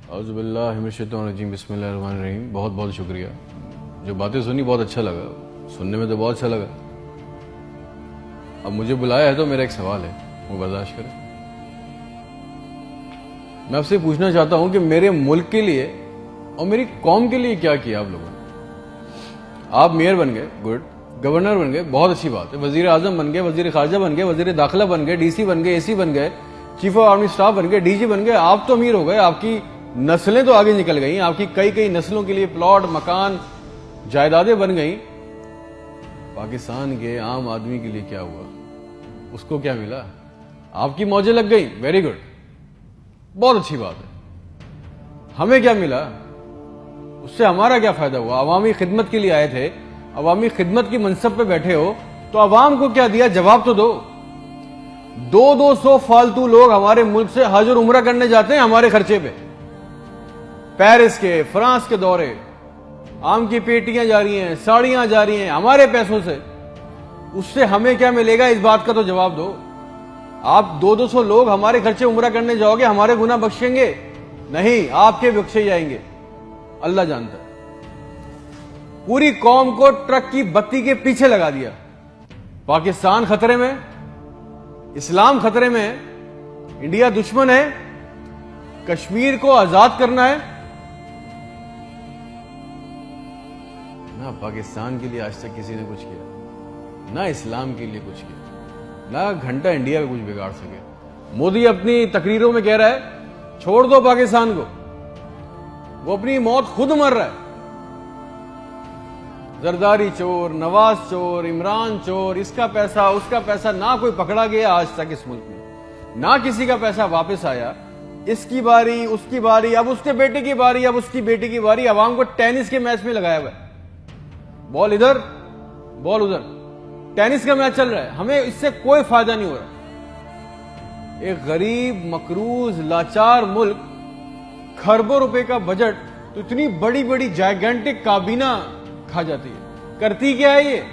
औज़ुबिल्लाहिमिनश्शैतानिर्रजीम बिस्मिल्लाहिर्रहमानिर्रहीम। बहुत बहुत शुक्रिया। जो बातें सुनी बहुत अच्छा लगा, सुनने में तो बहुत अच्छा लगा। अब मुझे बुलाया है तो मेरा एक सवाल है, वो बर्दाश्त करें। मैं आपसे पूछना चाहता हूं कि मेरे मुल्क के लिए और मेरी कौम के लिए क्या किया आप लोगों ने। आप मेयर बन गए, गुड। गवर्नर बन गए, बहुत अच्छी बात है। वजीर आजम बन गए, वजीर खारजा बन गए, वजीर दाखिला बन गए, डीसी बन गए, एसी बन गए, चीफ ऑफ आर्मी स्टाफ बन गए, डीजी बन गए। आप तो अमीर हो गए, आपकी नस्लें तो आगे निकल गई, आपकी कई कई नस्लों के लिए प्लॉट, मकान, जायदादें बन गई। पाकिस्तान के आम आदमी के लिए क्या हुआ? उसको क्या मिला? आपकी मौजें लग गई, वेरी गुड, बहुत अच्छी बात है। हमें क्या मिला? उससे हमारा क्या फायदा हुआ? अवामी खिदमत के लिए आए थे, अवामी खिदमत की मनसब पे बैठे हो, तो अवाम को क्या दिया? जवाब तो दो। 200 फालतू लोग हमारे मुल्क से हज और उम्रा करने जाते हैं हमारे खर्चे पे। पेरिस के, फ्रांस के दौरे, आम की पेटियां जा रही हैं, साड़ियां जा रही हैं हमारे पैसों से। उससे हमें क्या मिलेगा? इस बात का तो जवाब दो। आप 200 लोग हमारे खर्चे उम्रा करने जाओगे, हमारे गुनाह बख्शेंगे? नहीं, आपके बख्शे जाएंगे, अल्लाह जानता है। पूरी कौम को ट्रक की बत्ती के पीछे लगा दिया। पाकिस्तान खतरे में, इस्लाम खतरे में है, इंडिया दुश्मन है, कश्मीर को आजाद करना है। ना पाकिस्तान के लिए आज तक किसी ने कुछ किया, ना इस्लाम के लिए कुछ किया, ना घंटा इंडिया में कुछ बिगाड़ सके। मोदी अपनी तकरीरों में कह रहा है छोड़ दो पाकिस्तान को, वो अपनी मौत खुद मर रहा है। जरदारी चोर, नवाज चोर, इमरान चोर, इसका पैसा उसका पैसा, ना कोई पकड़ा गया आज तक इस मुल्क में, ना किसी का पैसा वापस आया। इसकी बारी, उसकी बारी, अब उसके बेटे की बारी, अब उसकी बेटी की बारी। अवाम को टेनिस के मैच में लगाया हुआ है, बॉल इधर बॉल उधर, टेनिस का मैच चल रहा है। हमें इससे कोई फायदा नहीं हो रहा। एक गरीब, मकरूज, लाचार मुल्क, खरबों रुपए का बजट, तो इतनी बड़ी बड़ी जायगेंटिक काबीना खा जाती है। करती क्या है ये?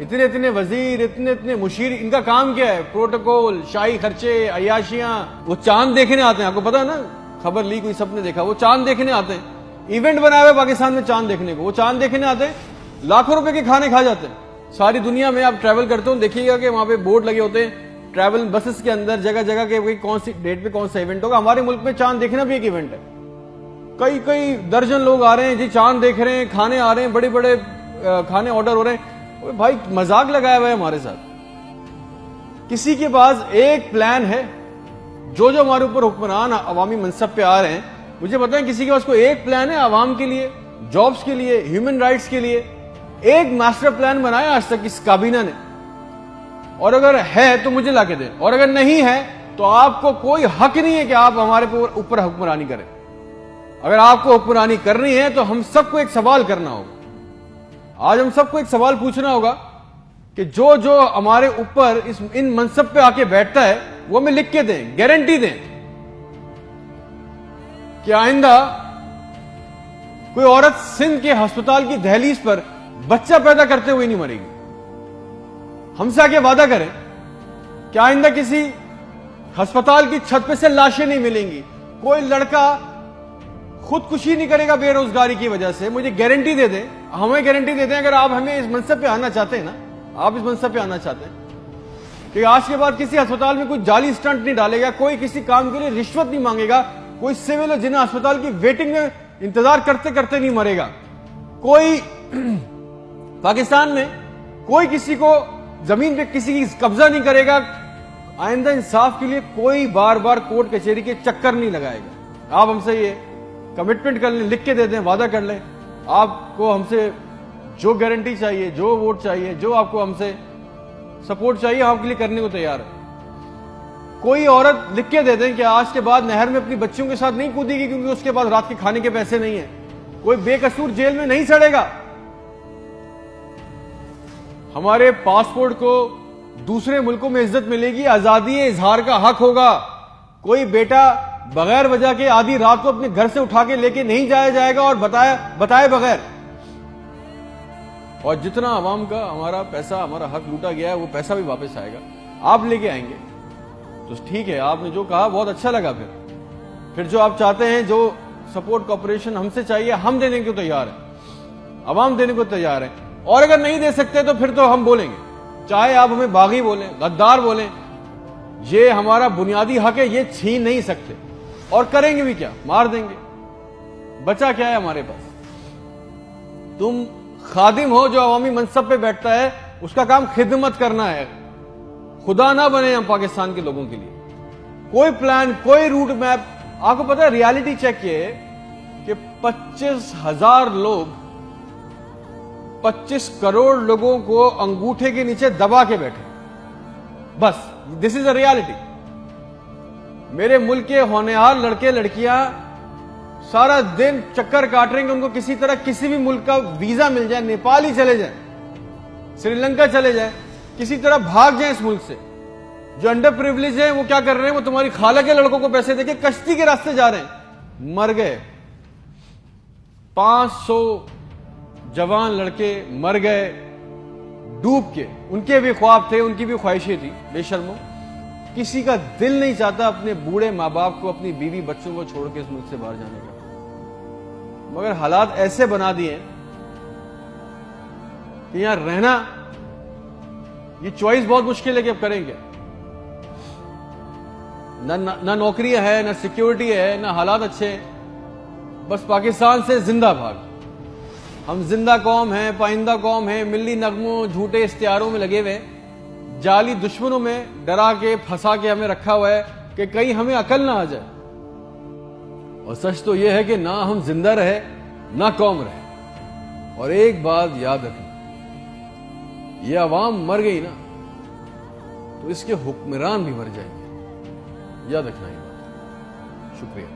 इतने इतने वजीर, इतने इतने मुशीर, इनका काम क्या है? प्रोटोकॉल, शाही खर्चे, अयाशियां। वो चांद देखने आते हैं, आपको पता है ना, खबर ली कोई, सबने देखा, वो चांद देखने आते हैं। इवेंट बनाया हुआ पाकिस्तान में चांद देखने को, वो चांद देखने आते हैं, लाखों रुपए के खाने खा जाते हैं। सारी दुनिया में आप ट्रैवल करते हो, देखिएगा कि वहां पे बोर्ड लगे होते हैं ट्रैवल बसेस के अंदर, जगह जगह के कौन सी डेट पे कौन सा इवेंट होगा। हमारे मुल्क में चांद देखना भी एक इवेंट है। कई कई दर्जन लोग आ रहे हैं जी, चांद देख रहे हैं, खाने आ रहे हैं, बड़े बड़े खाने ऑर्डर हो रहे हैं। भाई मजाक लगाया हुआ है हमारे साथ। किसी के पास एक प्लान है? जो जो हमारे ऊपर हुक्मरान अवामी मनसब पे आ रहे हैं, मुझे बताएं, किसी के पास कोई एक प्लान है अवाम के लिए, जॉब्स के लिए, ह्यूमन राइट्स के लिए? एक मास्टर प्लान बनाया आज तक इस काबीना ने? और अगर है तो मुझे लाके दें, और अगर नहीं है तो आपको कोई हक नहीं है कि आप हमारे ऊपर हुक्मरानी करें। अगर आपको हुक्मरानी करनी है तो हम सबको एक सवाल करना होगा। आज हम सबको एक सवाल पूछना होगा कि जो जो हमारे ऊपर इन मनसब पे आके बैठता है वो हमें लिख के दें, गारंटी दें कि आइंदा कोई औरत सिंध के अस्पताल की दहलीज पर बच्चा पैदा करते हुए नहीं मरेगी। हमसे आके वादा करें कि आइंदा किसी अस्पताल की छत पे से लाशें नहीं मिलेंगी, कोई लड़का खुदकुशी नहीं करेगा बेरोजगारी की वजह से। मुझे गारंटी दे दें, हमें गारंटी दे दें, अगर आप हमें इस मनसब पे आना चाहते हैं ना, आप इस मनसब पे आना चाहते हैं कि आज के बाद किसी अस्पताल में कोई जाली स्टंट नहीं डालेगा, कोई किसी काम के लिए रिश्वत नहीं मांगेगा, कोई सिविल जिन्हें अस्पताल की वेटिंग में इंतजार करते करते नहीं मरेगा, कोई पाकिस्तान में कोई किसी को जमीन पे किसी की कब्जा नहीं करेगा, आइंदा इंसाफ के लिए कोई बार बार कोर्ट कचहरी के चक्कर नहीं लगाएगा। आप हमसे ये कमिटमेंट कर लें, लिख के दे दें, वादा कर लें। आपको हमसे जो गारंटी चाहिए, जो वोट चाहिए, जो आपको हमसे सपोर्ट चाहिए, हम आपके लिए करने को तैयार है। कोई औरत लिख के दे दें कि आज के बाद नहर में अपनी बच्चियों के साथ नहीं कूदेगी क्योंकि उसके पास रात के खाने के पैसे नहीं है। कोई बेकसूर जेल में नहीं सड़ेगा। हमारे पासपोर्ट को दूसरे मुल्कों में इज्जत मिलेगी, आजादी इजहार का हक होगा। कोई बेटा बगैर वजह के आधी रात को अपने घर से उठा के लेके नहीं जाया जाएगा और बताए बगैर। और जितना आवाम का हमारा पैसा, हमारा हक लूटा गया है, वो पैसा भी वापस आएगा, आप लेके आएंगे। तो ठीक है, आपने जो कहा बहुत अच्छा लगा। फिर जो आप चाहते हैं, जो सपोर्ट कॉपरेशन हमसे चाहिए, हम देने को तैयार है, अवाम देने को तैयार है। और अगर नहीं दे सकते तो फिर तो हम बोलेंगे, चाहे आप हमें बागी बोलें, गद्दार बोलें, ये हमारा बुनियादी हक है, ये छीन नहीं सकते। और करेंगे भी क्या, मार देंगे। बचा क्या है हमारे पास? तुम खादिम हो जो अवामी मनसब पे बैठता है, उसका काम खिदमत करना है। खुदा ना बने हम पाकिस्तान के लोगों के लिए। कोई प्लान, कोई रूट मैप। आपको पता है रियलिटी चेक ये कि 25,000 लोग 25 करोड़ लोगों को अंगूठे के नीचे दबा के बैठे। बस दिस इज अ रियलिटी। मेरे मुल्क के होनहार लड़के लड़कियां सारा दिन चक्कर काट रहे हैं कि उनको किसी तरह किसी भी मुल्क का वीजा मिल जाए, नेपाल ही चले जाए, श्रीलंका चले जाए, किसी तरह भाग जाए इस मुल्क से। जो अंडर प्रिविलेज है वो क्या कर रहे हैं, वो तुम्हारी खाला के लड़कों को पैसे देके कश्ती के रास्ते जा रहे हैं। मर गए 500 जवान लड़के, मर गए डूब के। उनके भी ख्वाब थे, उनकी भी ख्वाहिशें थी। बेशर्मो, किसी का दिल नहीं चाहता अपने बूढ़े मां बाप को, अपनी बीवी बच्चों को छोड़ के इस मुल्क से बाहर जाने का। मगर हालात ऐसे बना दिए कि यहां रहना, ये चॉइस बहुत मुश्किल है कि अब करेंगे। ना नौकरियां है, ना सिक्योरिटी है, ना हालात अच्छे हैं। बस पाकिस्तान से जिंदा भाग। हम जिंदा कौम हैं, पाइंदा कौम है, मिली नगमों झूठे इश्तिहारों में लगे हुए, जाली दुश्मनों में डरा के फंसा के हमें रखा हुआ है कि कहीं हमें अकल ना आ जाए। और सच तो यह है कि ना हम जिंदा रहे ना कौम रहे। और एक बात याद रखना, ये अवाम मर गई ना तो इसके हुक्मरान भी मर जाएंगे। याद रखना ये बात। शुक्रिया।